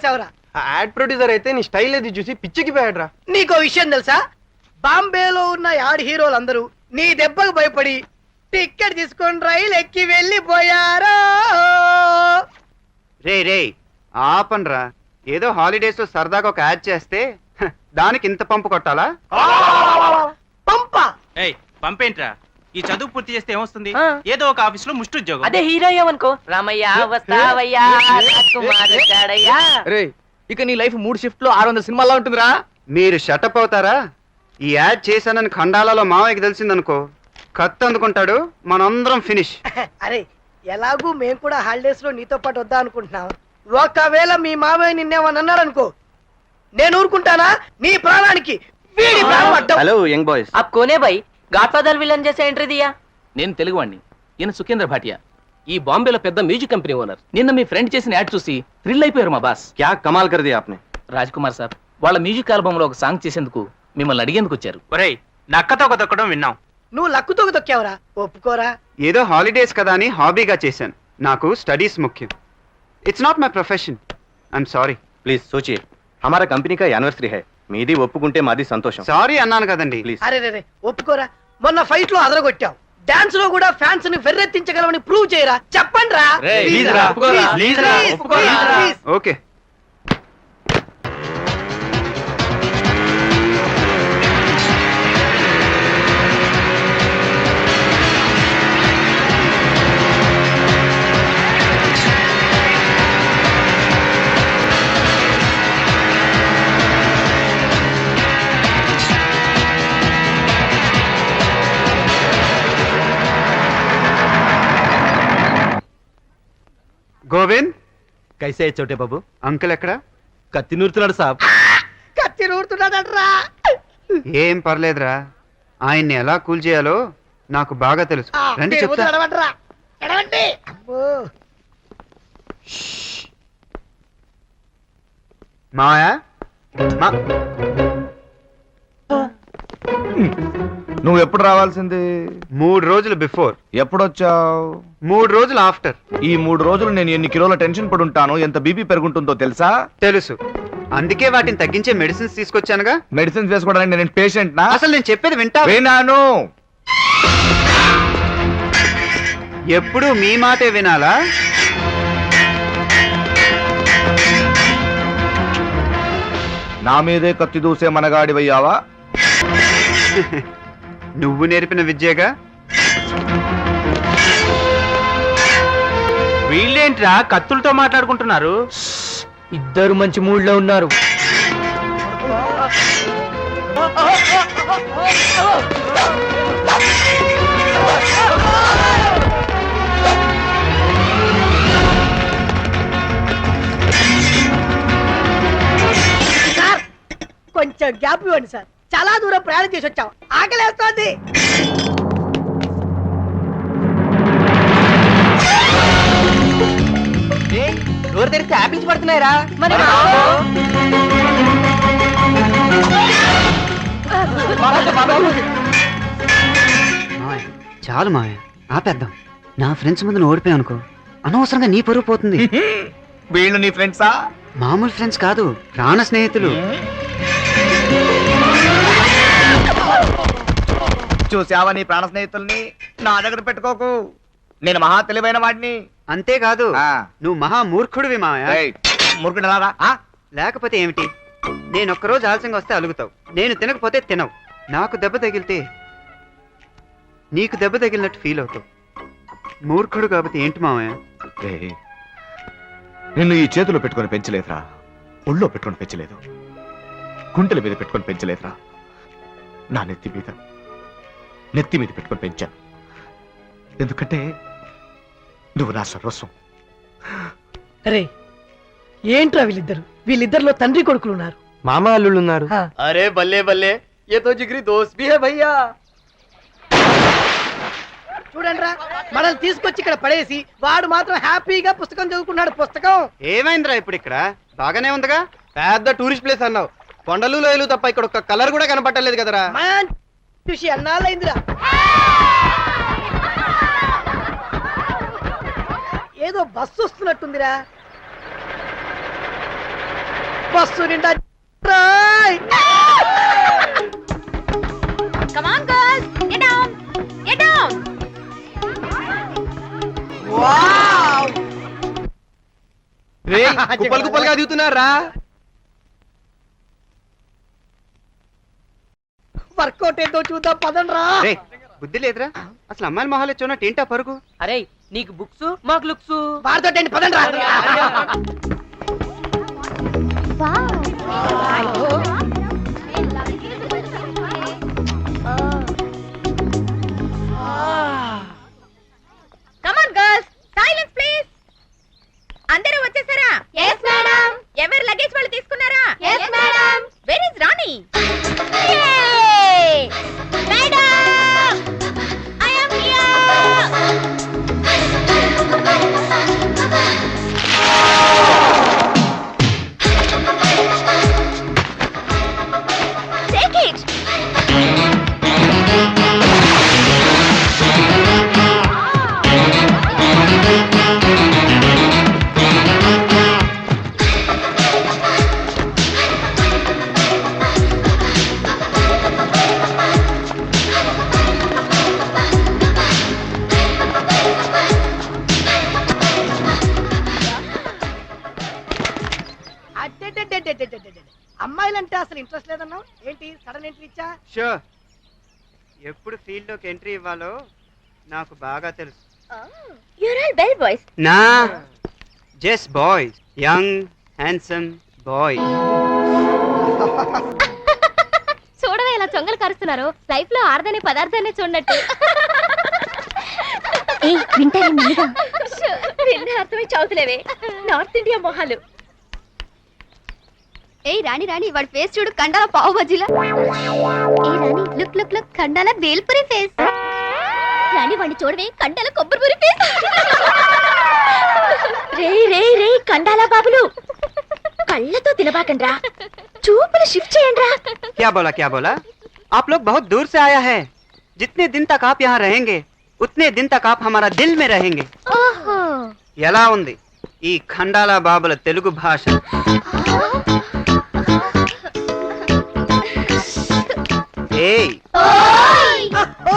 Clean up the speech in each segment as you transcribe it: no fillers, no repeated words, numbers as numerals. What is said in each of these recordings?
చేసావురా? Add producer అయితే నీ స్టైల్ అది చూసి పిచ్చికి పోయాడ్రా. నీకో విషయం తెలుసా? బాంబేలో ఉన్న యాడ్ హీరోలందరూ నీ దెబ్బకు భయపడి టికెట్ తీసుకొని రైలు ఎక్కి వెళ్ళిపోయారు. రే ఆపన్రా. ఏదో హాలిడేస్ లో సరదాగా ఒక యాడ్ చేస్తే దానికి ఇంత పంపు కొట్టాలా? పంప పంపేంట్రా? ఈ చదువు పూర్తి చేస్తే ఏమొస్తుంది? ఏదో ఒక ఆఫీస్ లో ముష్టి ఉద్యోగం. అదే హీరో అయ్యావనుకో, రామయ్య వస్తావయ్యా రాకుమార్ వచ్చాడయ్యా. రే ఇక నీ లైఫ్ 3 షిఫ్ట్ లో 600 సినిమాల్లో ఉంటుందిరా. మీరు షటప్ అవుతారా? ఈ యాడ్ చేశానని ఖండాలలో మావయ్యకి తెలిసిందనుకో, కత్తి అందుకుంటాడు, మనందరం ఫినిష్. అరే ఎలాగూ మేము కూడా హాలిడేస్ లో నీతో పాటు వద్దా అనుకుంటున్నాం. ఒకవేళ మీ మామయ్య నిన్నేమని అన్నారనుకో, నేను ఊరుకుంటానా? నీ ప్రాణానికి వీడి ప్రాణం అడ్డం. హలో యంగ్ బాయ్స్, అప్ కోనే బై గాడ్ ఫాదర్ విలన్ చేసే ఎంట్రీ దియా. నేను తెలుగువాణ్ణి. ఈయన సుఖేంద్ర భాటియా, ఈ బాంబేలో పెద్ద మ్యూజిక్ కంపెనీ ఓనర్. నిన్న మీ ఫ్రెండ్ చేసిన యాడ్ చూసి థ్రిల్ అయిపోయారు మా బాస్. క్యా కమాల్ కర్ దియా ఆప్నే. రాజ్ కుమార్ సార్ వాళ్ళ మ్యూజిక్ ఆల్బమ్ లో ఒక సాంగ్ చేసేందుకు మిమ్మల్ని అడిగేందుకు వచ్చారు. ఒరేయ్, నక్కతో తొక్కడం విన్నాం. నువ్వు లక్కుతోకి తొక్కావురా, ఒప్పుకోరా? ఏదో హాలిడేస్ కదా అని హాబీగా చేశాను. నాకు స్టడీస్ ముఖ్యం. It's not my profession. I'm sorry. Please సోచియే, हमारा कंपनी का एनिवर्सरी है. మీది ఒప్పుకుంటే మాది సంతోషం. సారీ అన్నాను కదండి. ప్లీజ్. అరే రే ఒప్పుకోరా. మొన్న ఫైట్ లో అదరగొట్టావు. డాన్స్ లో కూడా ఫ్యాన్స్ ని వెర్రెత్తించగలవని ప్రూవ్ చేయరా. చెప్పండి రా. ఓకే. గోవింద్ కైసే చోటే బాబు. అంకుల్ ఎక్కడ? కత్తి నూరుతున్నాడు సాబ్. కత్తి నూరుతున్నాడట్రా. ఏం పర్లేదురా, ఆయన్ని ఎలా కూల్ చేయాలో నాకు బాగా తెలుసు. రండి చెప్తా. మాయా నువ్వు ఎప్పుడు రావాల్సింది? 3 రోజులు బిఫోర్. ఎప్పుడొచ్చావు? 3 రోజులు ఆఫ్టర్. ఈ 3 రోజులు నేను ఎన్ని కిలోల టెన్షన్ పడి ఉంటాను, ఎంత బీపీ పెరుగుంటుందో తెలుసా? తెలుసు, అందుకే వాటిని తగ్గించే మెడిసిన్స్ తీసుకొచ్చానుగా. మెడిసిన్స్ వేసుకోవడానికి నేను పేషెంట్ నా? అసలు నేను చెప్పేది వింటా? వినాను. ఎప్పుడు మీ మాటే వినాలా? నా మీదే కత్తి దూసే మనగాడివయ్యావా? నువ్వు నేర్పిన విద్యగా. వీళ్ళేంట్రా కత్తులతో మాట్లాడుకుంటున్నారు? ఇద్దరు మంచి మూడ్ లో ఉన్నారు. కొంచెం గ్యాప్ ఇవ్వండి సార్. చాలా దూరం ప్రయాణం చేసి వచ్చాం, ఆకలేస్తోంది. డోర్ తెరిస్తే యాపిల్స్ పడుతున్నాయిరా. మరి చాలు మాయ, ఆపేద్దాం. నా ఫ్రెండ్స్ ముందు ఓడిపోయావు అనుకో, అనవసరంగా నీ పరువు పోతుంది. వీళ్ళు నీ ఫ్రెండ్సా? మామూలు ఫ్రెండ్స్ కాదు, ప్రాణ స్నేహితులు. చూసావా నీ ప్రాణ స్నేహితుల్ని? నా దగ్గర పెట్టుకోకు, నేను మహా తెలివైన వాడిని. అంతేకాదు, నువ్వు మహా మూర్ఖుడివి మాయ. మురుకుడు ఎలా రా? లేకపోతే ఏమిటి? నేను ఒక్కరోజు ఆలస్యంగా వస్తే అలుగుతావు, నేను తినకపోతే తినవు. నాకు దెబ్బ తగిలితే నీకు దెబ్బ తగిలినట్టు ఫీల్ అవుతావు. మూర్ఖుడు కాబట్టి ఏంటి మామయ్య? నిన్ను ఈ చేతిలో పెట్టుకొని పెంచలేదురా, ఒళ్ళో పెట్టుకొని పెంచలేదు, గుంటెల మీద పెట్టుకొని పెంచలేదురా, నా నెత్తి మీద పెట్టుకొని పెంచాను. ఎందుకంటే నువ్వు నా సర్వస్వం. అరే ఏంట్రా వీళ్ళిద్దరిలో తండ్రి కొడుకులు ఉన్నారు, మామ అల్లుళ్ళు ఉన్నారు. అరే బల్లే బల్లే, ये तो जिगरी दोस्त भी है भैया. చూడండి రా, మనల్ని తీసుకొచ్చి ఇక్కడ పడేసి వాడు మాత్రం హ్యాపీగా పుస్తకం చదువుకున్నాడు. పుస్తకం ఏమైందిరా ఇప్పుడు? ఇక్కడ బాగానే ఉందిగా. పెద్ద టూరిస్ట్ ప్లేస్ అన్నావు, కొండలు లోయలు తప్ప ఇక్కడ ఒక కలర్ కూడా కనపట్టలేదు కదరా. చూసి అన్నాళ్ళైందిరా. ఏదో బస్సు వస్తున్నట్టుందిరా. బస్సు నిండా Roy. Come on, girls. Get down. Get down. రే కుప్పలు కుప్పలుగా దిగుతున్నారా? వర్కౌట్ ఏంటో చూద్దాం పదండ్రా. రే బుద్ధి లేదురా, అసలు అమ్మాయిల మొహాలు చూడనట్టు ఏంటా పరుగు? అరే నీకు బుక్స్ మాకు లుక్స్. వారితో పదండ్రా. Come on, girls. Silence, please. అందరూ వచ్చేసారా? Yes, madam. ఎవరు లగేజ్ వాళ్ళు తీసుకున్నారా? Yes, madam. Where is Rani? Yay! Madam! I am here. Take it. అడ్డెడ్డెడ్డెడ్డెడ్డెడ్డెడ్డెడ్. అమ్మాయిలంటే అసలు ఇంట్రెస్ట్ లేదన్నావు ఏంటి సడన్ ఎంట్రీ ఇచ్చా? షో, ఎప్పుడు ఫీల్డ్ లోకి ఎంట్రీ ఇవ్వాలో నాకు బాగా తెలుసు. You're all bell boys. నా just boys, young handsome boy. చూడవే ఇలా చొంగలు కరుస్తున్నారు. లైఫ్ లో ఆడదనే పదార్థాన్ని చూడనట్టు. వింటే అర్థమై చదువులేవే నార్త్ ఇండియా మొహాలు. ఏయ్ రాణి రాణి వాడి ఫేస్ చూడు, కండాల పావు బజ్జీలా. ఏ రాణి లుక్ లుక్ లుక్, కండాల బేల్పురి ఫేస్. రాణి వాడిని చూడవే, కండాల కొబ్బరిపురి ఫేస్. రే రే రే కండాల బాబులు, కళ్ళతో తినబాకండ్రా, చూపులు షిఫ్ట్ చేయండిరా. क्या बोला क्या बोला? आप लोग बहुत दूर से आया है. जितने दिन तक आप यहाँ रहेंगे उतने दिन तक आप हमारा दिल में रहेंगे. ఓహో ఎలా ఉంది ఈ ఖండాల బాబుల తెలుగు భాష? ఏయ్, ఓ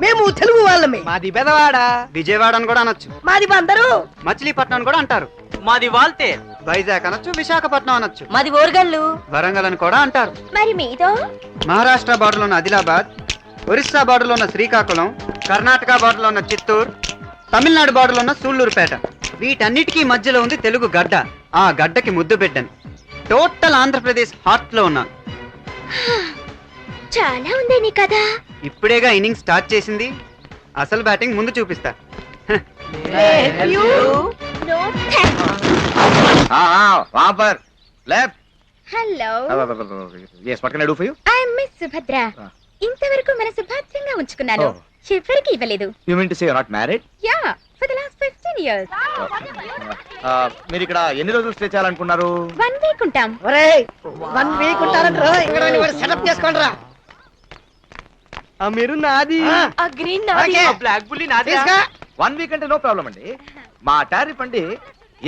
మేము తెలుగు వాళ్ళమే. మాది బెదవాడ. విజయవాడ అని కూడా అనొచ్చు, మాది అందరూ మచిలీపట్నం అని కూడా అంటారు, మాది వాల్తే. వైజాగ్ అనొచ్చు, విశాఖపట్నం అనొచ్చు, మాది ఓర్గల్లు. వరంగల్ అని కూడా అంటారు. మరి మీదో? మహారాష్ట్ర బార్డర్లో ఉన్న ఆదిలాబాద్, ఒరిస్సా బార్డర్లో ఉన్న శ్రీకాకుళం, కర్ణాటక బార్డర్లో ఉన్న చిత్తూరు, తమిళనాడు బార్డర్లో ఉన్న సూళ్లూరుపేట. వీటన్నిటికీ మధ్యలో ఉంది తెలుగు గడ్డ. ఆ గడ్డకి ముద్దు పెట్టాను. టోటల్ ఆంధ్రప్రదేశ్ హార్ట్ లో ఉన్నాను. చాలా ఉంది నీ కదా. ఇప్పుడేగా ఇన్నింగ్ స్టార్ట్ చేసింది, అసలు బ్యాటింగ్ ముందు చూపిస్తా. No thanks. वहाँ पर left. Hello Yes, what can I do for you? I am miss Subhadra. Ah. ఇంతవరకు మన సుభద్రంగా ఉంచుకున్నాను, Oh. ఎవరికి ఇవ్వలేదు. You mean to say you're not married? Yeah for the last 15 years. మీరు ఇక్కడ ఎన్ని రోజులు స్టే చేయాలనుకున్నారు? 1 వీక్ ఉంటాం. ఒరేయ్ 1 వీక్ ఉంటారంట. ఇక్కడ సెటప్ చేసుకోండి రా. ఆ మీరు నాది. ఆ గ్రీన్ నాది. ఓకే. బ్లాక్ బుల్లి నాది. తీసుకా. 1 వీక్ అంటే నో ప్రాబ్లం అండి. మా టారిఫ్ అండి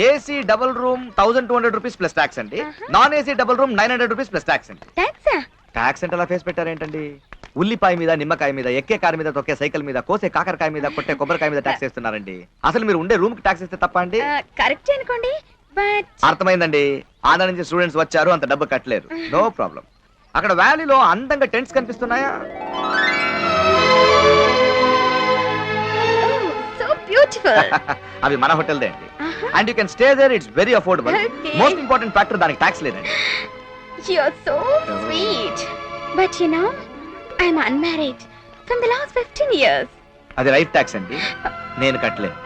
AC double room 1200 rupees plus tax అండి, non AC double room 900 rupees plus tax అండి. థాంక్స్. ట్యాక్స్ అంటే అలా ఫేస్ పెట్టారేంటండి? ఉల్లిపాయ మీద, నిమ్మకాయ మీద, ఎక్కే కారు మీద, తొక్కే సైకిల్ మీద, కోసే కాకరకాయ మీద, కొట్టే కొబ్బరికాయ మీద ట్యాక్స్ వేస్తున్నారండి. అసలు మీరు ఉండే రూమ్ కి ట్యాక్స్ ఇస్తే తప్ప అండి? కరెక్ట్ అనుకోండి, బట్ అర్థమైందండి. ఆంధ్ర నుంచి స్టూడెంట్స్ వచ్చారు, అంత డబ్బు కట్టలేరు, నో ప్రాబ్లం. అక్కడ వ్యాలీలో అందంగా టెంట్స్ కనిపిస్తున్నాయా? So beautiful. అవి మన హోటల్దే అండి. And you can stay there, it's very affordable. Okay. Most important factor, దానికి ట్యాక్స్ లేదండి. You're so sweet. But you know, I'm unmarried from the last 15 years. అది రైట్ ట్యాక్స్ అండి, నేను కట్టలేను.